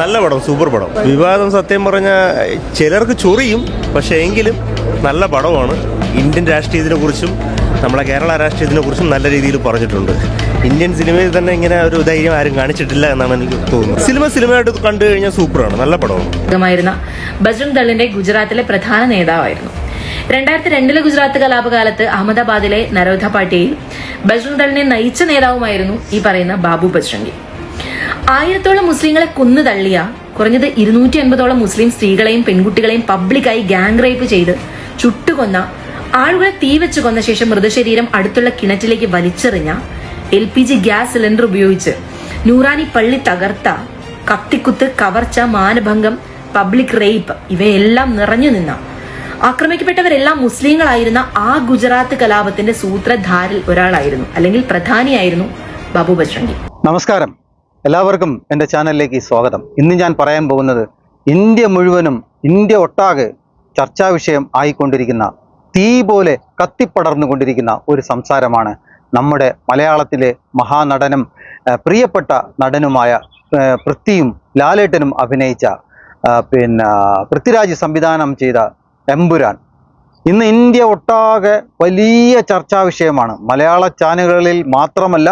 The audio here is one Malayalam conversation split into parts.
നല്ല പടം, സൂപ്പർ പടം. വിവാദം സത്യം പറഞ്ഞാൽ ചിലർക്ക് ചൊറിയും, പക്ഷേ എങ്കിലും നല്ല പടമാണ്. ഇന്ത്യൻ രാഷ്ട്രീയത്തിനെ കുറിച്ചും നമ്മളെ കേരള രാഷ്ട്രീയത്തിനെ കുറിച്ചും നല്ല രീതിയിൽ പറഞ്ഞിട്ടുണ്ട്. ഇന്ത്യൻ സിനിമയിൽ തന്നെ ഇങ്ങനെ ഒരു ധൈര്യം ആരും കാണിച്ചിട്ടില്ല എന്നാണ് എനിക്ക് തോന്നുന്നത്. സിനിമയായിട്ട് കണ്ടു കഴിഞ്ഞാൽ സൂപ്പറാണ്, നല്ല പടമാണ്. ബജ്രംഗ് ദളിന്റെ ഗുജറാത്തിലെ പ്രധാന നേതാവായിരുന്നു. 2002 ഗുജറാത്ത് കലാപകാലത്ത് അഹമ്മദാബാദിലെ നരോധ പാർട്ടിയിൽ ബജ്രംഗ് ദളിനെ നയിച്ച നേതാവുമായിരുന്നു ഈ പറയുന്ന ബാബു ബജ്രംഗി. 1000-ഓളം മുസ്ലിങ്ങളെ കൊന്നു തള്ളിയ കുറഞ്ഞത് 250-ഓളം മുസ്ലിം സ്ത്രീകളെയും പെൺകുട്ടികളെയും പബ്ലിക്കായി ഗാങ് റേപ്പ് ചെയ്ത് ചുട്ടുകൊന്ന, ആളുകളെ തീവെച്ച് കൊന്ന ശേഷം മൃതശരീരം അടുത്തുള്ള കിണറ്റിലേക്ക് വലിച്ചെറിഞ്ഞ, LPG ഗ്യാസ് സിലിണ്ടർ ഉപയോഗിച്ച് നൂറാനി പള്ളി തകർത്ത, കത്തിക്കുത്ത്, കവർച്ച, മാനഭംഗം, പബ്ലിക് റേപ്പ് ഇവയെല്ലാം നിറഞ്ഞു നിന്ന, ആക്രമിക്കപ്പെട്ടവരെല്ലാം മുസ്ലിങ്ങളായിരുന്ന ആ ഗുജറാത്ത് കലാപത്തിന്റെ സൂത്രധാരിൽ ഒരാളായിരുന്നു, അല്ലെങ്കിൽ പ്രധാനിയായിരുന്നു ബാബു ബജ്രംഗി. നമസ്കാരം, എല്ലാവർക്കും എൻ്റെ ചാനലിലേക്ക് സ്വാഗതം. ഇന്ന് ഞാൻ പറയാൻ പോകുന്നത് ഇന്ത്യ മുഴുവനും, ഇന്ത്യ ഒട്ടാകെ ചർച്ചാ വിഷയം ആയിക്കൊണ്ടിരിക്കുന്ന, തീ പോലെ കത്തിപ്പടർന്നുകൊണ്ടിരിക്കുന്ന ഒരു സംസാരമാണ് നമ്മുടെ മലയാളത്തിലെ മഹാനടനും പ്രിയപ്പെട്ട നടനുമായ പൃഥ്വിയും ലാലേട്ടനും അഭിനയിച്ച പൃഥ്വിരാജ് സംവിധാനം ചെയ്ത എമ്പുരാൻ. ഇന്ന് ഇന്ത്യ ഒട്ടാകെ വലിയ ചർച്ചാ വിഷയമാണ്. മലയാള ചാനലുകളിൽ മാത്രമല്ല,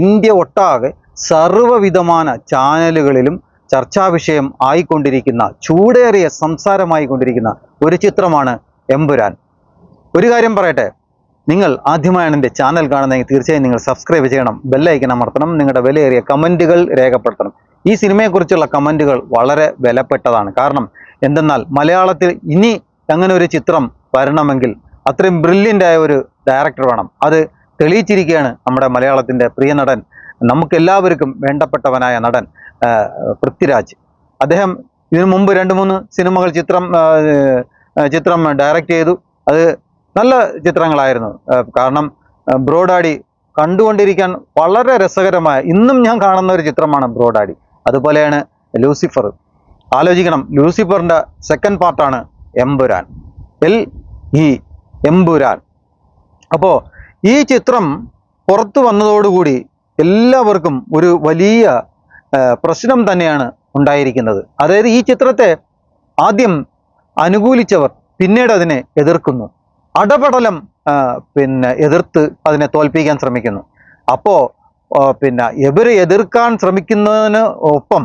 ഇന്ത്യ ഒട്ടാകെ സർവ്വവിധமான ചാനലുകളിലും ചർച്ചാ വിഷയം ആയിക്കൊണ്ടിരിക്കുന്ന, ചൂടേറിയ സംസാരമായിക്കൊണ്ടിരിക്കുന്ന ഒരു ചിത്രമാണ് എമ്പുരാൻ. ഒരു കാര്യം പറയട്ടെ, നിങ്ങൾ ആദ്യമായാണ് എൻ്റെ ചാനൽ കാണുന്നതെങ്കിൽ തീർച്ചയായും നിങ്ങൾ സബ്സ്ക്രൈബ് ചെയ്യണം, ബെല്ലൈക്കൻ അമർത്തണം, നിങ്ങളുടെ വിലയേറിയ കമൻറ്റുകൾ രേഖപ്പെടുത്തണം. ഈ സിനിമയെക്കുറിച്ചുള്ള കമൻറ്റുകൾ വളരെ വിലപ്പെട്ടതാണ്. കാരണം എന്തെന്നാൽ മലയാളത്തിൽ ഇനി അങ്ങനെ ഒരു ചിത്രം വരണമെങ്കിൽ അത്രയും ബ്രില്യൻ്റായ ഒരു ഡയറക്ടർ വേണം. അത് തെളിയിച്ചിരിക്കുകയാണ് നമ്മുടെ മലയാളത്തിൻ്റെ പ്രിയ നടൻ, നമുക്കെല്ലാവർക്കും വേണ്ടപ്പെട്ടവനായ നടൻ പൃഥ്വിരാജ്. അദ്ദേഹം ഇതിനു മുമ്പ് 2-3 സിനിമകൾ ചിത്രം ഡയറക്റ്റ് ചെയ്തു. അത് നല്ല ചിത്രങ്ങളായിരുന്നു. കാരണം ബ്രോഡാഡി കണ്ടുകൊണ്ടിരിക്കാൻ വളരെ രസകരമായ, ഇന്നും ഞാൻ കാണുന്ന ഒരു ചിത്രമാണ് ബ്രോഡാഡി. അതുപോലെയാണ് ലൂസിഫർ. ആലോചിക്കണം, ലൂസിഫറിൻ്റെ സെക്കൻഡ് പാർട്ടാണ് എമ്പുരാൻ, എമ്പുരാൻ. അപ്പോൾ ഈ ചിത്രം പുറത്തു വന്നതോടുകൂടി എല്ലാവർക്കും ഒരു വലിയ പ്രശ്നം തന്നെയാണ് ഉണ്ടായിരിക്കുന്നത്. അതായത് ഈ ചിത്രത്തെ ആദ്യം അനുകൂലിച്ചവർ പിന്നീട് അതിനെ എതിർക്കുന്നു, അടപടലം എതിർത്ത് അതിനെ തോൽപ്പിക്കാൻ ശ്രമിക്കുന്നു. അപ്പോൾ ഇവർ എതിർക്കാൻ ശ്രമിക്കുന്നതിന് ഒപ്പം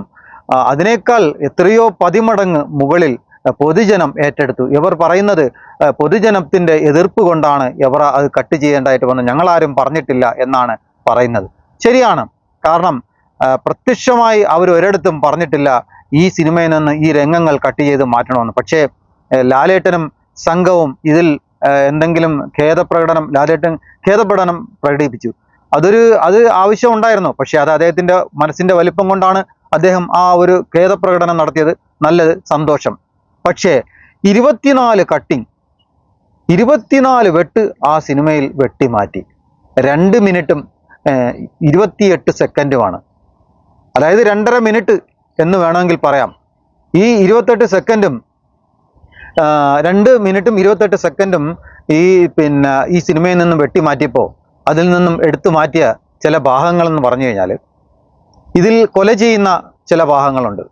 അതിനേക്കാൾ എത്രയോ 10 മടങ്ങ് മുകളിൽ പൊതുജനം ഏറ്റെടുത്തു. ഇവർ പറയുന്നത് പൊതുജനത്തിൻ്റെ എതിർപ്പ് കൊണ്ടാണ് ഇവർ അത് കട്ട് ചെയ്യേണ്ടതായിട്ട് വന്നത്, ഞങ്ങളാരും പറഞ്ഞിട്ടില്ല എന്നാണ് പറയുന്നത്. ശരിയാണ്, കാരണം പ്രത്യക്ഷമായി അവർ ഒരിടത്തും പറഞ്ഞിട്ടില്ല ഈ സിനിമയിൽ നിന്ന് ഈ രംഗങ്ങൾ കട്ട് ചെയ്ത് മാറ്റണമെന്ന്. പക്ഷേ ലാലേട്ടനും സംഘവും ഇതിൽ എന്തെങ്കിലും ലാലേട്ടൻ ഖേദപ്രകടനം പ്രകടിപ്പിച്ചു. അത് ആവശ്യം ഉണ്ടായിരുന്നു. പക്ഷേ അത് അദ്ദേഹത്തിൻ്റെ മനസ്സിൻ്റെ വലിപ്പം കൊണ്ടാണ് അദ്ദേഹം ആ ഒരു ഖേദപ്രകടനം നടത്തിയത്. നല്ലത്, സന്തോഷം. പക്ഷേ 24 കട്ടിങ്, 24 വെട്ട് ആ സിനിമയിൽ വെട്ടിമാറ്റി. 2 മിനിറ്റും 28 സെക്കൻഡുമാണ്. അതായത് 2.5 മിനിറ്റ് എന്ന് വേണമെങ്കിൽ പറയാം. ഈ 28 സെക്കൻഡും 2 മിനിറ്റും 28 സെക്കൻഡും ഈ സിനിമയിൽ നിന്നും വെട്ടിമാറ്റിയപ്പോൾ അതിൽ നിന്നും എടുത്തു മാറ്റിയ ചില ഭാഗങ്ങളെന്ന് പറഞ്ഞു കഴിഞ്ഞാൽ, ഇതിൽ കൊല ചെയ്യുന്ന ചില ഭാഗങ്ങളുണ്ട്.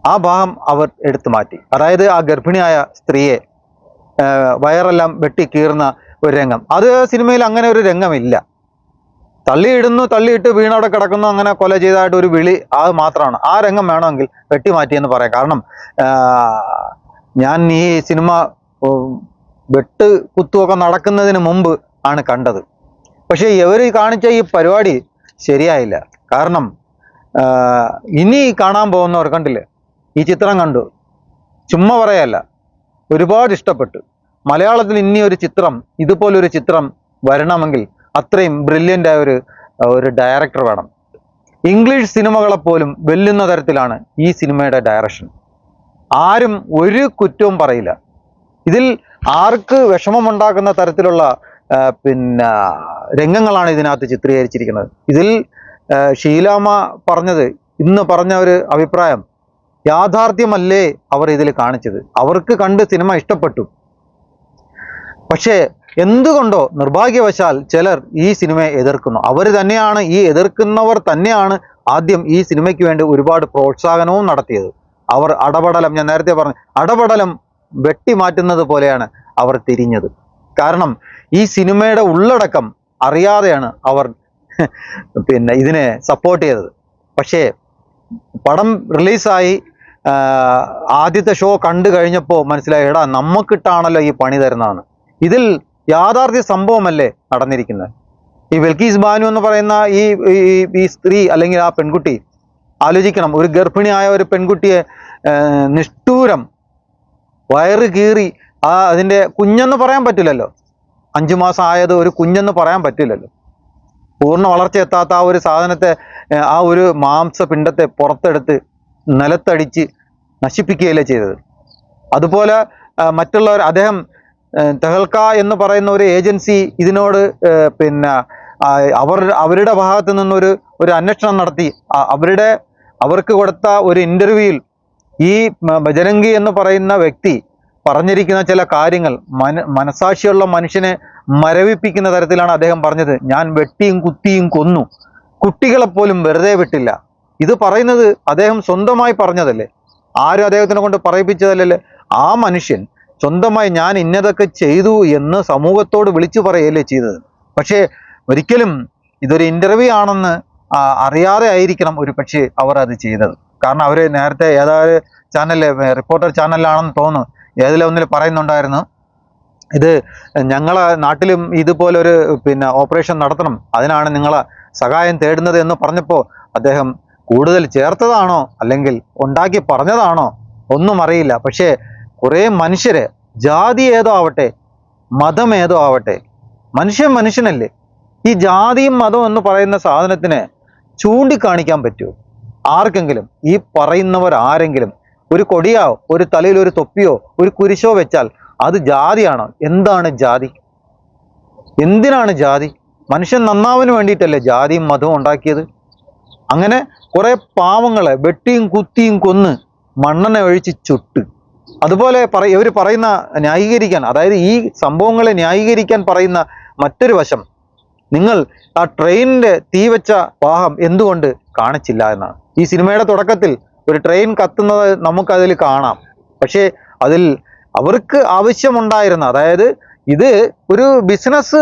ആ ഭാഗം അവർ എടുത്തു മാറ്റി. അതായത് ആ ഗർഭിണിയായ സ്ത്രീയെ വയറെല്ലാം വെട്ടിക്കീറുന്ന ഒരു രംഗം, അത് സിനിമയിൽ അങ്ങനെ ഒരു രംഗമില്ല. തള്ളിയിട്ട് വീണവിടെ കിടക്കുന്നു, അങ്ങനെ കൊല ചെയ്തതായിട്ട് ഒരു വിളി, അത് മാത്രമാണ്. ആ രംഗം വേണമെങ്കിൽ വെട്ടിമാറ്റിയെന്ന് പറയാം. കാരണം ഞാൻ ഈ സിനിമ വെട്ട് കുത്തുമൊക്കെ നടക്കുന്നതിന് മുമ്പ് ആണ് കണ്ടത്. പക്ഷേ ഇവർ കാണിച്ച ഈ പരിപാടി ശരിയായില്ല. കാരണം ഇനി കാണാൻ പോകുന്നവർ കണ്ടില്ലേ, ഈ ചിത്രം കണ്ടു, ചുമ്മാ പറയല്ല, ഒരുപാട് ഇഷ്ടപ്പെട്ടു. മലയാളത്തിൽ ഇനി ഒരു ചിത്രം, ഇതുപോലൊരു ചിത്രം വരണമെങ്കിൽ അത്രയും ബ്രില്യൻ്റായ ഒരു ഡയറക്ടർ വേണം. ഇംഗ്ലീഷ് സിനിമകളെപ്പോലും വെല്ലുന്ന തരത്തിലാണ് ഈ സിനിമയുടെ ഡയറക്ഷൻ. ആരും ഒരു കുറ്റവും പറയില്ല. ഇതിൽ ആർക്ക് വിഷമമുണ്ടാക്കുന്ന തരത്തിലുള്ള രംഗങ്ങളാണ് ഇതിനകത്ത് ചിത്രീകരിച്ചിരിക്കുന്നത്. ഇതിൽ ഷീലാമ്മ ഇന്ന് പറഞ്ഞ ഒരു അഭിപ്രായം, യാഥാർത്ഥ്യമല്ലേ അവർ ഇതിൽ കാണിച്ചത്. അവർക്ക് കണ്ട് സിനിമ ഇഷ്ടപ്പെട്ടു. പക്ഷേ എന്തുകൊണ്ടോ നിർഭാഗ്യവശാൽ ചിലർ ഈ സിനിമയെ എതിർക്കുന്നു. അവർ തന്നെയാണ്, ഈ എതിർക്കുന്നവർ തന്നെയാണ് ആദ്യം ഈ സിനിമയ്ക്ക് വേണ്ടി ഒരുപാട് പ്രോത്സാഹനവും നടത്തിയത്. അവർ അടപടലം, ഞാൻ നേരത്തെ പറഞ്ഞു, അടപടലം വെട്ടിമാറ്റുന്നത് പോലെയാണ് അവർ തിരിഞ്ഞത്. കാരണം ഈ സിനിമയുടെ ഉള്ളടക്കം അറിയാതെയാണ് അവർ പിന്നെ ഇതിനെ സപ്പോർട്ട് ചെയ്തത്. പക്ഷേ പടം റിലീസായി ആദ്യത്തെ ഷോ കണ്ടു കഴിഞ്ഞപ്പോൾ മനസ്സിലായി, എടാ നമുക്കിട്ടാണല്ലോ ഈ പണി തരുന്നതാണ്. ഇതിൽ യാഥാർത്ഥ്യ സംഭവമല്ലേ നടന്നിരിക്കുന്നത്. ഈ ബിൽക്കീസ് ബാനു എന്ന് പറയുന്ന ഈ സ്ത്രീ അല്ലെങ്കിൽ ആ പെൺകുട്ടി ആലോചിക്കണം, ഒരു ഗർഭിണിയായ ഒരു പെൺകുട്ടിയെ നിഷ്ഠൂരം വയറ് കീറി അതിൻ്റെ കുഞ്ഞെന്ന് പറയാൻ പറ്റില്ലല്ലോ, 5 മാസം ആയത് ഒരു കുഞ്ഞെന്ന് പറയാൻ പറ്റില്ലല്ലോ, പൂർണ്ണ വളർച്ച എത്താത്ത ആ ഒരു സാധനത്തെ, ആ ഒരു മാംസപിണ്ഡത്തെ പുറത്തെടുത്ത് നിലത്തടിച്ച് നശിപ്പിക്കുകയല്ലേ ചെയ്തത്. അതുപോലെ മറ്റുള്ളവർ, അദ്ദേഹം തെഹൽക്ക എന്ന് പറയുന്ന ഒരു ഏജൻസി ഇതിനോട് പിന്നെ അവരുടെ ഭാഗത്ത് നിന്നൊരു അന്വേഷണം നടത്തി അവർക്ക് കൊടുത്ത ഒരു ഇന്റർവ്യൂവിൽ ഈ ബജരംഗി എന്ന് പറയുന്ന വ്യക്തി പറഞ്ഞിരിക്കുന്ന ചില കാര്യങ്ങൾ മനസാക്ഷിയുള്ള മനുഷ്യനെ മരവിപ്പിക്കുന്ന തരത്തിലാണ് അദ്ദേഹം പറഞ്ഞത്. ഞാൻ വെട്ടിയും കുത്തിയും കൊന്നു, കുട്ടികളെപ്പോലും വെറുതെ വിട്ടില്ല. ഇത് പറയുന്നത് അദ്ദേഹം സ്വന്തമായി പറഞ്ഞതല്ലേ, ആരും അദ്ദേഹത്തിനെ കൊണ്ട് പറയിപ്പിച്ചതല്ലേ. ആ മനുഷ്യൻ സ്വന്തമായി ഞാൻ ഇന്നതൊക്കെ ചെയ്തു എന്ന് സമൂഹത്തോട് വിളിച്ചു പറയല്ലേ ചെയ്തത്. പക്ഷേ ഒരിക്കലും ഇതൊരു ഇന്റർവ്യൂ ആണെന്ന് അറിയാതെ ആയിരിക്കണം ഒരു പക്ഷേ അവർ അത് ചെയ്തത്. കാരണം അവർ നേരത്തെ ഏതൊരു ചാനലിലെ റിപ്പോർട്ടർ ചാനലിലാണെന്ന് തോന്നുന്നു, ഏതിലൊന്നിൽ പറയുന്നുണ്ടായിരുന്നു, ഇത് ഞങ്ങളെ നാട്ടിലും ഇതുപോലൊരു പിന്നെ ഓപ്പറേഷൻ നടത്തണം, അതിനാണ് നിങ്ങളെ സഹായം തേടുന്നത് എന്ന് പറഞ്ഞപ്പോൾ അദ്ദേഹം കൂടുതൽ ചേർത്തതാണോ അല്ലെങ്കിൽ ഉണ്ടാക്കി പറഞ്ഞതാണോ ഒന്നും അറിയില്ല. പക്ഷേ കുറേ മനുഷ്യര്, ജാതി ഏതോ ആവട്ടെ മതം ഏതോ ആവട്ടെ, മനുഷ്യനല്ലേ, ഈ ജാതിയും മതം എന്ന് പറയുന്ന സാധനത്തിനെ ചൂണ്ടിക്കാണിക്കാൻ പറ്റുമോ ആർക്കെങ്കിലും? ഈ പറയുന്നവർ ആരെങ്കിലും ഒരു കൊടിയോ ഒരു തലയിൽ ഒരു തൊപ്പിയോ ഒരു കുരിശോ വെച്ചാൽ അത് ജാതിയാണോ? എന്താണ് ജാതി? എന്തിനാണ് ജാതി? മനുഷ്യൻ നന്നാവിന് വേണ്ടിയിട്ടല്ലേ ജാതിയും മതവും ഉണ്ടാക്കിയത്. അങ്ങനെ കുറെ പാവങ്ങളെ വെട്ടിയും കുത്തിയും കൊന്ന് മണ്ണെണ്ണ ഒഴിച്ച് ചുട്ട്. അതുപോലെ ഇവർ പറയുന്ന ന്യായീകരിക്കാൻ, അതായത് ഈ സംഭവങ്ങളെ ന്യായീകരിക്കാൻ പറയുന്ന മറ്റൊരു വശം, നിങ്ങൾ ആ ട്രെയിനിന്റെ തീവച്ച വാഹം എന്തുകൊണ്ട് കാണിച്ചില്ല എന്നാണ്. ഈ സിനിമയുടെ തുടക്കത്തിൽ ഒരു ട്രെയിൻ കത്തുന്നത് നമുക്കതിൽ കാണാം. പക്ഷേ അതിൽ അവർക്ക് ആവശ്യമുണ്ടായിരുന്ന, അതായത് ഇത് ഒരു ബിസിനസ്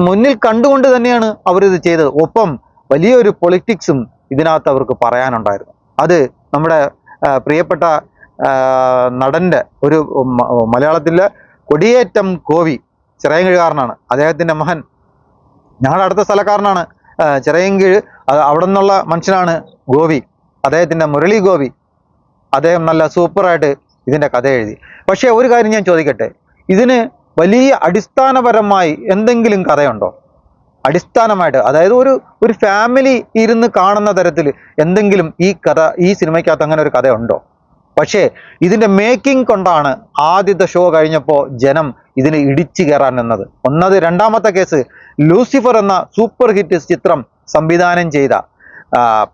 മുന്നിൽ കണ്ടുകൊണ്ട് തന്നെയാണ് അവരിത് ചെയ്തത്. ഒപ്പം വലിയൊരു പൊളിറ്റിക്സും ഇതിനകത്ത് അവർക്ക് പറയാനുണ്ടായിരുന്നു. അത് നമ്മുടെ പ്രിയപ്പെട്ട നടൻ്റെ ഒരു മലയാളത്തിലെ കൊടിയേറ്റം ഗോപി, ചിറയൻകീഴുകാരനാണ്, അദ്ദേഹത്തിൻ്റെ മകൻ ഞങ്ങളുടെ അടുത്ത സ്ഥലക്കാരനാണ്. ചിറയൻകീഴ് അവിടെ നിന്നുള്ള മനുഷ്യനാണ് ഗോപി, അദ്ദേഹത്തിൻ്റെ മുരളി ഗോപി. അദ്ദേഹം നല്ല സൂപ്പറായിട്ട് ഇതിൻ്റെ കഥ എഴുതി. പക്ഷേ ഒരു കാര്യം ഞാൻ ചോദിക്കട്ടെ, ഇതിന് വലിയ അടിസ്ഥാനപരമായി എന്തെങ്കിലും കഥയുണ്ടോ? അടിസ്ഥാനമായിട്ട്, അതായത് ഒരു ഫാമിലി ഇരുന്ന് കാണുന്ന തരത്തിൽ എന്തെങ്കിലും ഈ സിനിമയ്ക്കകത്ത് അങ്ങനെ ഒരു കഥയുണ്ടോ? പക്ഷേ ഇതിൻ്റെ മേക്കിംഗ് കൊണ്ടാണ് ആദ്യത്തെ ഷോ കഴിഞ്ഞപ്പോൾ ജനം ഇതിന് ഇടിച്ചു കയറാൻ നിന്നത്. രണ്ടാമത്തെ കേസ്, ലൂസിഫർ എന്ന സൂപ്പർ ഹിറ്റ് ചിത്രം സംവിധാനം ചെയ്ത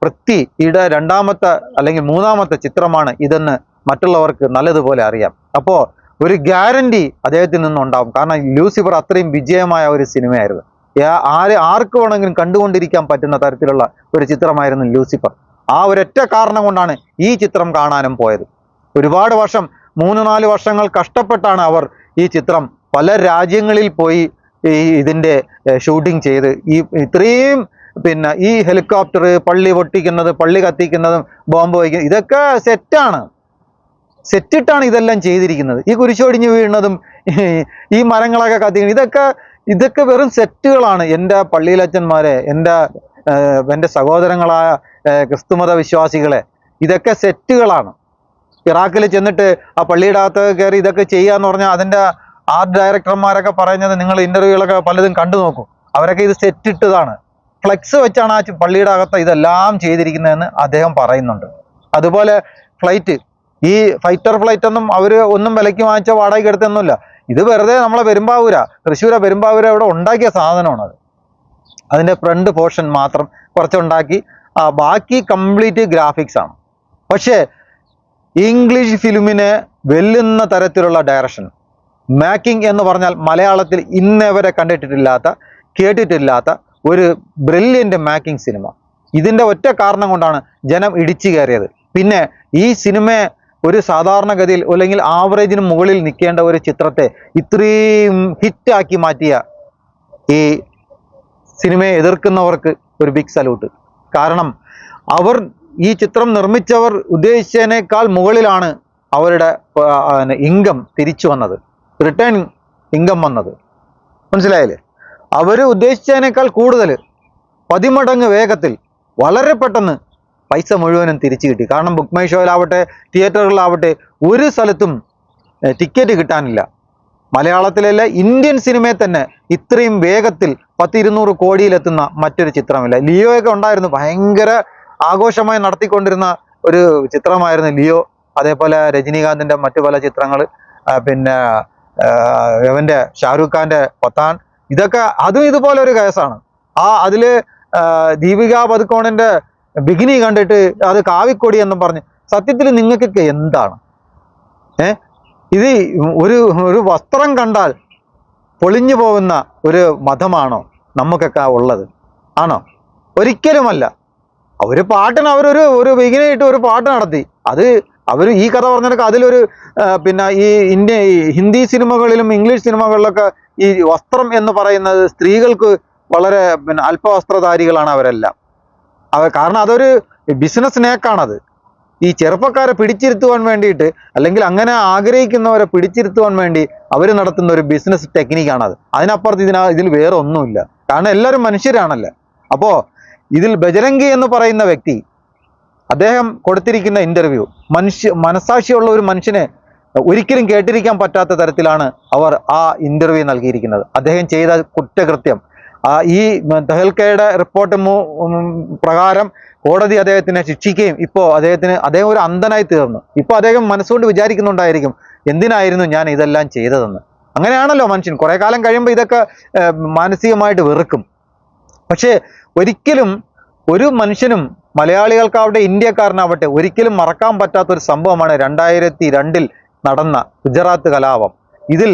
പൃഥ്വിയുടെ രണ്ടാമത്തെ അല്ലെങ്കിൽ മൂന്നാമത്തെ ചിത്രമാണ് ഇതെന്ന് മറ്റുള്ളവർക്ക് നല്ലതുപോലെ അറിയാം. അപ്പോൾ ഒരു ഗ്യാരണ്ടി അദ്ദേഹത്തിൽ നിന്നുണ്ടാവും. കാരണം ലൂസിഫർ അത്രയും വിജയമായ ഒരു സിനിമയായിരുന്നു. ആർക്ക് വേണമെങ്കിലും കണ്ടുകൊണ്ടിരിക്കാൻ പറ്റുന്ന തരത്തിലുള്ള ഒരു ചിത്രമായിരുന്നു ലൂസിഫർ. ആ ഒരൊറ്റ കാരണം കൊണ്ടാണ് ഈ ചിത്രം കാണാനും പോയത്. ഒരുപാട് വർഷം, 3-4 വർഷങ്ങൾ കഷ്ടപ്പെട്ടാണ് അവർ ഈ ചിത്രം പല രാജ്യങ്ങളിൽ പോയി ഇതിൻ്റെ ഷൂട്ടിംഗ് ചെയ്ത് ഇത്രയും പിന്നെ ഈ ഹെലികോപ്റ്റർ, പള്ളി പൊട്ടിക്കുന്നത്, പള്ളി കത്തിക്കുന്നതും ബോംബ് വയ്ക്കുന്നതും ഇതൊക്കെ സെറ്റിട്ടാണ് ഇതെല്ലാം ചെയ്തിരിക്കുന്നത്. ഈ കുരിശൊടിഞ്ഞ് വീഴുന്നതും ഈ മരങ്ങളൊക്കെ കത്തിക്കുന്നത് ഇതൊക്കെ വെറും സെറ്റുകളാണ്. എൻ്റെ പള്ളിയിലച്ചന്മാരെ, എൻ്റെ സഹോദരങ്ങളായ ക്രിസ്തുമത വിശ്വാസികളെ, ഇതൊക്കെ സെറ്റുകളാണ്. ഇറാഖിൽ ചെന്നിട്ട് ആ പള്ളിയുടെ അകത്ത് കയറി ഇതൊക്കെ ചെയ്യാന്ന് പറഞ്ഞാൽ അതിൻ്റെ ആർട്ട് ഡയറക്ടർമാരൊക്കെ പറയുന്നത് നിങ്ങൾ ഇന്റർവ്യൂകളൊക്കെ പലതും കണ്ടു നോക്കും, അവരൊക്കെ ഇത് സെറ്റിട്ടതാണ്, ഫ്ലെക്സ് വെച്ചാണ് ആ പള്ളിയുടെ അകത്ത് ഇതെല്ലാം ചെയ്തിരിക്കുന്നതെന്ന് അദ്ദേഹം പറയുന്നുണ്ട്. അതുപോലെ ഫ്ലൈറ്റ്, ഈ ഫൈറ്റർ ഫ്ലൈറ്റ് ഒന്നും വിലയ്ക്ക് വാങ്ങിച്ച വാടകയ്ക്ക് എടുത്തൊന്നുമില്ല. ഇത് വെറുതെ നമ്മളെ തൃശ്ശൂരെ പെരുമ്പാവൂര ഇവിടെ ഉണ്ടാക്കിയ സാധനമാണ്. അതിൻ്റെ ഫ്രണ്ട് പോർഷൻ മാത്രം കുറച്ചുണ്ടാക്കി, ബാക്കി കംപ്ലീറ്റ് ഗ്രാഫിക്സ് ആണ്. പക്ഷേ ഇംഗ്ലീഷ് ഫിലിമിനെ വെല്ലുന്ന തരത്തിലുള്ള ഡയറക്ഷൻ, മേക്കിംഗ് എന്ന് പറഞ്ഞാൽ മലയാളത്തിൽ ഇന്നേവരെ കണ്ടിട്ടില്ലാത്ത കേട്ടിട്ടില്ലാത്ത ഒരു ബ്രില്യൻ്റ് മേക്കിംഗ് സിനിമ. ഇതിൻ്റെ ഒറ്റ കാരണം കൊണ്ടാണ് ജനം ഇടിച്ചു കയറിയത്. പിന്നെ ഈ സിനിമ ഒരു സാധാരണഗതിയിൽ അല്ലെങ്കിൽ ആവറേജിന് മുകളിൽ നിൽക്കേണ്ട ഒരു ചിത്രത്തെ ഇത്രയും ഹിറ്റാക്കി മാറ്റിയ ഈ സിനിമയെ എതിർക്കുന്നവർക്ക് ഒരു ബിഗ് സല്യൂട്ട്. കാരണം ഈ ചിത്രം നിർമ്മിച്ചവർ ഉദ്ദേശിച്ചതിനേക്കാൾ മുകളിലാണ് അവരുടെ ഇൻകം തിരിച്ചു വന്നത്, റിട്ടേൺ ഇൻകം വന്നത്. മനസ്സിലായില്ലേ? അവർ ഉദ്ദേശിച്ചതിനേക്കാൾ കൂടുതൽ 10 മടങ്ങ് വേഗത്തിൽ വളരെ പെട്ടെന്ന് പൈസ മുഴുവനും തിരിച്ചു കിട്ടി. കാരണം ബുക്ക് മൈ ഷോയിലാവട്ടെ തിയേറ്ററുകളിലാവട്ടെ ഒരു സ്ഥലത്തും ടിക്കറ്റ് കിട്ടാനില്ല. മലയാളത്തിലല്ല ഇന്ത്യൻ സിനിമയെ തന്നെ ഇത്രയും വേഗത്തിൽ 100-200 കോടിയിലെത്തുന്ന മറ്റൊരു ചിത്രമില്ല. ലിയോയൊക്കെ ഉണ്ടായിരുന്നു, ഭയങ്കര ആഘോഷമായി നടത്തിക്കൊണ്ടിരുന്ന ഒരു ചിത്രമായിരുന്നു ലിയോ. അതേപോലെ രജനീകാന്തിൻ്റെ മറ്റു പല ചിത്രങ്ങൾ, പിന്നെ അവൻ്റെ ഷാരൂഖ് ഖാൻ്റെ പത്താൻ, ഇതൊക്കെ അതും ഇതുപോലെ ഒരു കേസാണ്. അതിൽ ദീപിക പദുക്കോണിൻ്റെ ബിഗിനി കണ്ടിട്ട് അത് കാവിക്കൊടി എന്നും പറഞ്ഞ്, സത്യത്തിൽ നിങ്ങൾക്കൊക്കെ എന്താണ്? ഇത് ഒരു വസ്ത്രം കണ്ടാൽ പൊളിഞ്ഞു പോകുന്ന ഒരു മതമാണോ നമുക്കൊക്കെ ഉള്ളത്? ആണോ? ഒരിക്കലുമല്ല. അവർ പാട്ടിന് ഒരു ബിഗിനായിട്ട് ഒരു പാട്ട് നടത്തി. അത് അവർ ഈ കഥ പറഞ്ഞതൊക്കെ അതിലൊരു പിന്നെ ഈ ഹിന്ദി സിനിമകളിലും ഇംഗ്ലീഷ് സിനിമകളിലൊക്കെ ഈ വസ്ത്രം എന്ന് പറയുന്നത് സ്ത്രീകൾക്ക് വളരെ പിന്നെ അല്പവസ്ത്രധാരികളാണ് അവരെല്ലാം. കാരണം അതൊരു ബിസിനസ് നേക്കാണത്. ഈ ചെറുപ്പക്കാരെ പിടിച്ചിരുത്തുവാൻ വേണ്ടിയിട്ട്, അല്ലെങ്കിൽ അങ്ങനെ ആഗ്രഹിക്കുന്നവരെ പിടിച്ചിരുത്തുവാൻ വേണ്ടി അവർ നടത്തുന്ന ഒരു ബിസിനസ് ടെക്നിക്കാണത്. അതിനപ്പുറത്ത് ഇതിൽ വേറെ ഒന്നുമില്ല. കാരണം എല്ലാവരും മനുഷ്യരാണല്ലോ. അപ്പോൾ ഇതിൽ ബജരംഗി എന്ന് പറയുന്ന വ്യക്തി, അദ്ദേഹം കൊടുത്തിരിക്കുന്ന ഇൻ്റർവ്യൂ മനസാക്ഷിയുള്ള ഒരു മനുഷ്യനെ ഒരിക്കലും കേട്ടിരിക്കാൻ പറ്റാത്ത തരത്തിലാണ് അവർ ആ ഇൻ്റർവ്യൂ നൽകിയിരിക്കുന്നത്. അദ്ദേഹം ചെയ്ത കുറ്റകൃത്യം, ഈ ദഹൽക്കയുടെ റിപ്പോർട്ട് പ്രകാരം കോടതി അദ്ദേഹത്തിനെ ശിക്ഷിക്കുകയും ഇപ്പോൾ അദ്ദേഹം ഒരു അന്ധനായി തീർന്നു. ഇപ്പോൾ അദ്ദേഹം മനസ്സുകൊണ്ട് വിചാരിക്കുന്നുണ്ടായിരിക്കും, എന്തിനായിരുന്നു ഞാൻ ഇതെല്ലാം ചെയ്തതെന്ന്. അങ്ങനെയാണല്ലോ മനുഷ്യൻ. കുറേ കാലം കഴിയുമ്പോൾ ഇതൊക്കെ മാനസികമായിട്ട് വെറുക്കും. പക്ഷേ ഒരിക്കലും ഒരു മനുഷ്യനും, മലയാളികൾക്കാവട്ടെ ഇന്ത്യക്കാരനാവട്ടെ, ഒരിക്കലും മറക്കാൻ പറ്റാത്തൊരു സംഭവമാണ് 2002 നടന്ന ഗുജറാത്ത് കലാപം. ഇതിൽ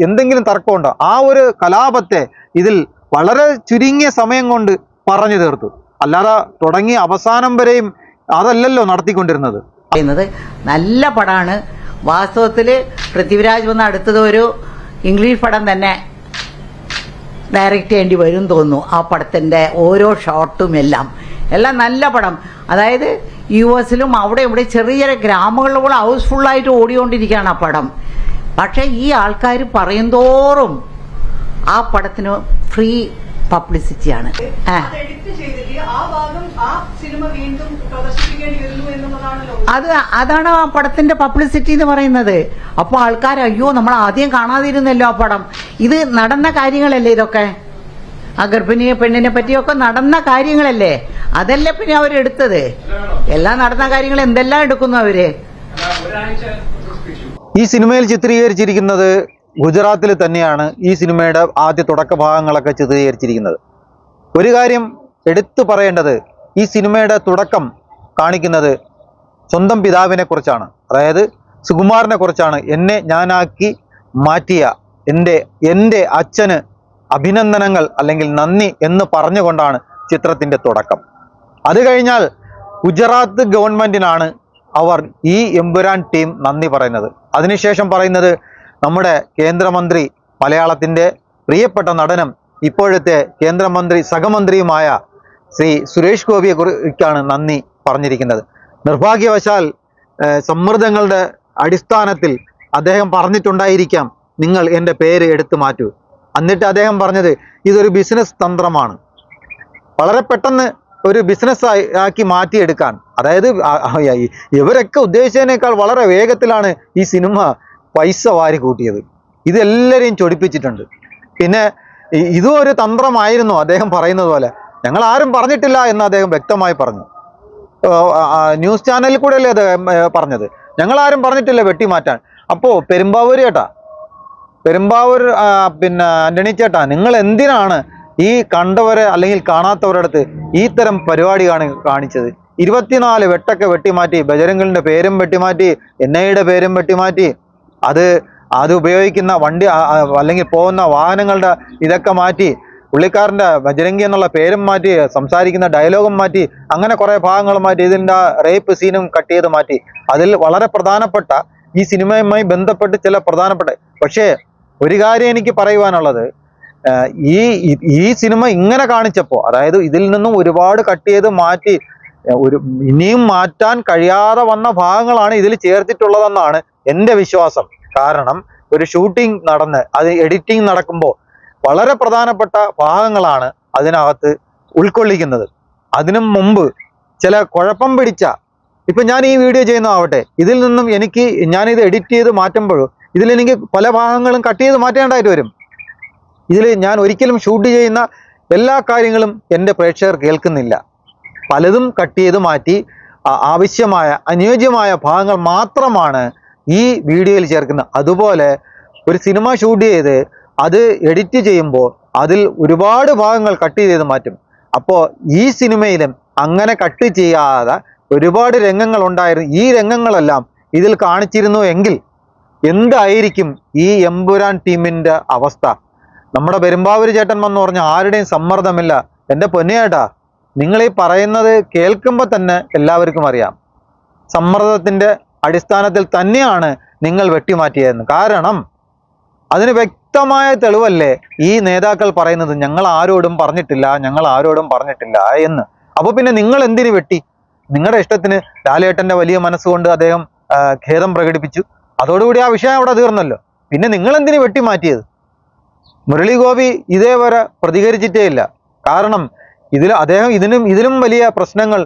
എന്തെങ്കിലും തർക്കമുണ്ടോ? ആ ഒരു കലാപത്തെ ഇതിൽ വളരെ ചുരുങ്ങിയ സമയം കൊണ്ട് പറഞ്ഞു തീർത്തു. അല്ലാതെ തുടങ്ങി അവസാനം വരെയും അതല്ലല്ലോ നടത്തിക്കൊണ്ടിരുന്നത്. നല്ല പടമാണ്. വാസ്തവത്തിൽ പൃഥ്വിരാജ് വന്ന് അടുത്തത് ഒരു ഇംഗ്ലീഷ് പടം തന്നെ ഡയറക്റ്റ് ചെയ്യേണ്ടി വരും തോന്നുന്നു. ആ പടത്തിൻ്റെ ഓരോ ഷോട്ടും എല്ലാം നല്ല പടം. അതായത് US-ലും അവിടെ ഇവിടെ ചെറിയ ചെറിയ ഗ്രാമങ്ങളിലും ഹൗസ്ഫുള്ളായിട്ട് ഓടിക്കൊണ്ടിരിക്കുകയാണ് ആ പടം. പക്ഷേ ഈ ആൾക്കാർ പറയും തോറും ആ പടത്തിന് ഫ്രീ പബ്ലിസിറ്റിയാണ്. അതാണ് ആ പടത്തിന്റെ പബ്ലിസിറ്റി എന്ന് പറയുന്നത്. അപ്പോൾ ആൾക്കാർ അയ്യോ നമ്മൾ ആദ്യം കാണാതിരുന്നല്ലോ ആ പടം. ഇത് നടന്ന കാര്യങ്ങളല്ലേ ഇതൊക്കെ? ആ ഗർഭിണിയെ പെണ്ണിനെ പറ്റിയൊക്കെ നടന്ന കാര്യങ്ങളല്ലേ? അതല്ലേ പിന്നെ അവരെടുത്തത്? എല്ലാം നടന്ന കാര്യങ്ങൾ എന്തെല്ലാം എടുക്കുന്നു അവര്. ഈ സിനിമയിൽ ചിത്രീകരിച്ചിരിക്കുന്നത് ഗുജറാത്തിൽ തന്നെയാണ്. ഈ സിനിമയുടെ ആദ്യ തുടക്ക ഭാഗങ്ങളൊക്കെ ചിത്രീകരിച്ചിരിക്കുന്നത്. ഒരു കാര്യം എടുത്തു പറയേണ്ടത്, ഈ സിനിമയുടെ തുടക്കം കാണിക്കുന്നത് സ്വന്തം പിതാവിനെ കുറിച്ചാണ്. അതായത് സുകുമാരനെ കുറിച്ചാണ്. എന്നെ ഞാനാക്കി മാറ്റിയ എൻ്റെ അച്ഛന് അഭിനന്ദനങ്ങൾ അല്ലെങ്കിൽ നന്ദി എന്ന് പറഞ്ഞുകൊണ്ടാണ് ചിത്രത്തിൻ്റെ തുടക്കം. അത് കഴിഞ്ഞാൽ ഗുജറാത്ത് ഗവൺമെൻറ്റിനാണ് അവർ ഈ എമ്പുരാൻ ടീം നന്ദി പറയുന്നത്. അതിനുശേഷം പറയുന്നത് നമ്മുടെ കേന്ദ്രമന്ത്രി, മലയാളത്തിൻ്റെ പ്രിയപ്പെട്ട നടനും ഇപ്പോഴത്തെ കേന്ദ്രമന്ത്രി സഹമന്ത്രിയുമായ ശ്രീ സുരേഷ് ഗോപിയെ കുറിച്ചാണ് നന്ദി പറഞ്ഞിരിക്കുന്നത്. നിർഭാഗ്യവശാൽ സമ്മർദ്ദങ്ങളുടെ അടിസ്ഥാനത്തിൽ അദ്ദേഹം പറഞ്ഞിട്ടുണ്ടായിരിക്കാം, നിങ്ങൾ എൻ്റെ പേര് എടുത്തു മാറ്റൂ. എന്നിട്ട് അദ്ദേഹം പറഞ്ഞത് ഇതൊരു ബിസിനസ് തന്ത്രമാണ്, വളരെ പെട്ടെന്ന് ഒരു ബിസിനസ് ആക്കി മാറ്റിയെടുക്കാൻ. അതായത് ഇവരൊക്കെ ഉദ്ദേശിച്ചതിനേക്കാൾ വളരെ വേഗത്തിലാണ് ഈ സിനിമ പൈസ വാരി കൂട്ടിയത്. ഇതെല്ലാവരെയും ചൊടിപ്പിച്ചിട്ടുണ്ട്. പിന്നെ ഇതും ഒരു തന്ത്രമായിരുന്നു അദ്ദേഹം പറയുന്നത് പോലെ. ഞങ്ങൾ ആരും പറഞ്ഞിട്ടില്ല എന്ന് അദ്ദേഹം വ്യക്തമായി പറഞ്ഞു. ന്യൂസ് ചാനലിൽ കൂടെ അല്ലേ അദ്ദേഹം പറഞ്ഞത്, ഞങ്ങളാരും പറഞ്ഞിട്ടില്ല വെട്ടിമാറ്റാൻ. അപ്പോൾ പെരുമ്പാവൂർ പിന്നെ ആന്റണി ചേട്ടാ, നിങ്ങൾ എന്തിനാണ് ഈ കണ്ടവരെ അല്ലെങ്കിൽ കാണാത്തവരുടെ അടുത്ത് ഈ തരം പരിപാടി കാണിച്ചത്? 24 വെട്ടൊക്കെ വെട്ടിമാറ്റി, ബജരംഗിന്റെ പേരും വെട്ടിമാറ്റി, NIA പേരും വെട്ടിമാറ്റി, അത് ഉപയോഗിക്കുന്ന വണ്ടി അല്ലെങ്കിൽ പോകുന്ന വാഹനങ്ങളുടെ ഇതൊക്കെ മാറ്റി, പുള്ളിക്കാരൻ്റെ ബജരംഗി എന്നുള്ള പേരും മാറ്റി, സംസാരിക്കുന്ന ഡയലോഗും മാറ്റി, അങ്ങനെ കുറേ ഭാഗങ്ങൾ മാറ്റി, ഇതിൻ്റെ റേപ്പ് സീനും കട്ട് ചെയ്ത് മാറ്റി. അതിൽ വളരെ പ്രധാനപ്പെട്ട ഈ സിനിമയുമായി ബന്ധപ്പെട്ട് ചില പ്രധാനപ്പെട്ട, പക്ഷേ ഒരു കാര്യം എനിക്ക് പറയുവാനുള്ളത്, ഈ സിനിമ ഇങ്ങനെ കാണിച്ചപ്പോൾ, അതായത് ഇതിൽ നിന്നും ഒരുപാട് കട്ട് ചെയ്ത് മാറ്റി ഇനിയും മാറ്റാൻ കഴിയാതെ വന്ന ഭാഗങ്ങളാണ് ഇതിൽ ചേർത്തിട്ടുള്ളതെന്നാണ് എൻ്റെ വിശ്വാസം. കാരണം ഒരു ഷൂട്ടിംഗ് നടന്ന് അത് എഡിറ്റിംഗ് നടക്കുമ്പോൾ വളരെ പ്രധാനപ്പെട്ട ഭാഗങ്ങളാണ് അതിനകത്ത് ഉൾക്കൊള്ളിക്കുന്നത്. അതിനു മുമ്പ് ചില കുഴപ്പം പിടിച്ച, ഇപ്പം ഞാൻ ഈ വീഡിയോ ചെയ്യുന്നതാവട്ടെ, ഇതിൽ നിന്നും ഞാനിത് എഡിറ്റ് ചെയ്ത് മാറ്റുമ്പോഴും ഇതിലെനിക്ക് പല ഭാഗങ്ങളും കട്ട് ചെയ്ത് മാറ്റേണ്ടതായിട്ട് വരും. ഇതിൽ ഞാൻ ഒരിക്കലും ഷൂട്ട് ചെയ്യുന്ന എല്ലാ കാര്യങ്ങളും എൻ്റെ പ്രേക്ഷകർ കേൾക്കുന്നില്ല. പലതും കട്ട് ചെയ്ത് മാറ്റി ആവശ്യമായ അനുയോജ്യമായ ഭാഗങ്ങൾ മാത്രമാണ് ഈ വീഡിയോയിൽ ചേർക്കുന്നത്. അതുപോലെ ഒരു സിനിമ ഷൂട്ട് ചെയ്ത് അത് എഡിറ്റ് ചെയ്യുമ്പോൾ അതിൽ ഒരുപാട് ഭാഗങ്ങൾ കട്ട് ചെയ്ത് മാറ്റും. അപ്പോൾ ഈ സിനിമയിലും അങ്ങനെ കട്ട് ചെയ്യാതെ ഒരുപാട് രംഗങ്ങൾ ഉണ്ടായിരുന്നു. ഈ രംഗങ്ങളെല്ലാം ഇതിൽ കാണിച്ചിരുന്നു എങ്കിൽ എന്തായിരിക്കും ഈ എമ്പുരാൻ ടീമിൻ്റെ അവസ്ഥ? നമ്മുടെ പെരുമ്പാവൂർ ചേട്ടൻ വന്ന് പറഞ്ഞ ആരുടെയും സമ്മർദ്ദമില്ല. എൻ്റെ പൊന്നേട്ടാ, നിങ്ങൾ ഈ പറയുന്നത് കേൾക്കുമ്പോൾ തന്നെ എല്ലാവർക്കും അറിയാം സമ്മർദ്ദത്തിൻ്റെ അടിസ്ഥാനത്തിൽ തന്നെയാണ് നിങ്ങൾ വെട്ടിമാറ്റിയതെന്ന്. കാരണം അതിന് വ്യക്തമായ തെളിവല്ലേ ഈ നേതാക്കൾ പറയുന്നത്, ഞങ്ങൾ ആരോടും പറഞ്ഞിട്ടില്ല എന്ന്. അപ്പോൾ പിന്നെ നിങ്ങൾ എന്തിനു വെട്ടി? നിങ്ങളുടെ ഇഷ്ടത്തിന് ലാലേട്ടൻ്റെ വലിയ മനസ്സുകൊണ്ട് അദ്ദേഹം ഖേദം പ്രകടിപ്പിച്ചു, അതോടുകൂടി ആ വിഷയം അവിടെ തീർന്നല്ലോ. പിന്നെ നിങ്ങൾ എന്തിനു വെട്ടിമാറ്റിയത്? മുരളി ഗോപി ഇതേവരെ പ്രതികരിച്ചിട്ടേ ഇല്ല. കാരണം അദ്ദേഹം ഇതിലും വലിയ പ്രശ്നങ്ങൾ